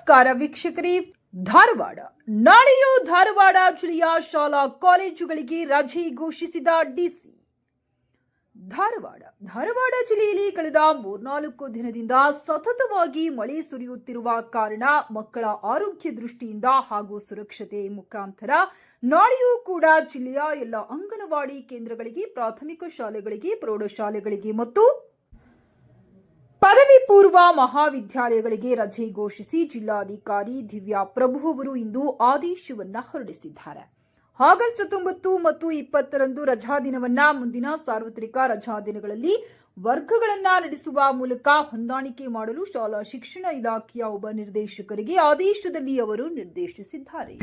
ನಮಸ್ಕಾರ ವೀಕ್ಷಕರೇ. ಧಾರವಾಡ ನಾಳೆಯೂ ಧಾರವಾಡ ಜಿಲ್ಲೆಯ ಶಾಲಾ ಕಾಲೇಜುಗಳಿಗೆ ರಜೆ ಘೋಷಿಸಿದ ಡಿಸಿ. ಧಾರವಾಡ ಜಿಲ್ಲೆಯಲ್ಲಿ ಕಳೆದ 3-4 ದಿನದಿಂದ ಸತತವಾಗಿ ಮಳೆ ಸುರಿಯುತ್ತಿರುವ ಕಾರಣ ಮಕ್ಕಳ ಆರೋಗ್ಯ ದೃಷ್ಟಿಯಿಂದ ಹಾಗೂ ಸುರಕ್ಷತೆ ಮುಖಾಂತರ ನಾಳೆಯೂ ಕೂಡ ಜಿಲ್ಲೆಯ ಎಲ್ಲ ಅಂಗನವಾಡಿ ಕೇಂದ್ರಗಳಿಗೆ, ಪ್ರಾಥಮಿಕ ಶಾಲೆಗಳಿಗೆ, ಪ್ರೌಢಶಾಲೆಗಳಿಗೆ ಮತ್ತು ಪದವಿ ಪೂರ್ವ ಮಹಾವಿದ್ಯಾಲಯಗಳಿಗೆ ರಜೆ ಘೋಷಿಸಿ ಜಿಲ್ಲಾಧಿಕಾರಿ ದಿವ್ಯಾ ಪ್ರಭು ಅವರು ಇಂದು ಆದೇಶವನ್ನ ಹೊರಡಿಸಿದ್ದಾರೆ. ಆಗಸ್ಟ್ 19 ಮತ್ತು 20ರಂದು ರಜಾ ದಿನವನ್ನ ಮುಂದಿನ ಸಾರ್ವತ್ರಿಕ ರಜಾ ದಿನಗಳಲ್ಲಿ ವರ್ಗಗಳನ್ನ ನಡೆಸುವ ಮೂಲಕ ಹೊಂದಾಣಿಕೆ ಮಾಡಲು ಶಾಲಾ ಶಿಕ್ಷಣ ಇಲಾಖೆಯ ಉಪ ನಿರ್ದೇಶಕರಿಗೆ ಆದೇಶದಲ್ಲಿ ಅವರು ನಿರ್ದೇಶಿಸಿದ್ದಾರೆ.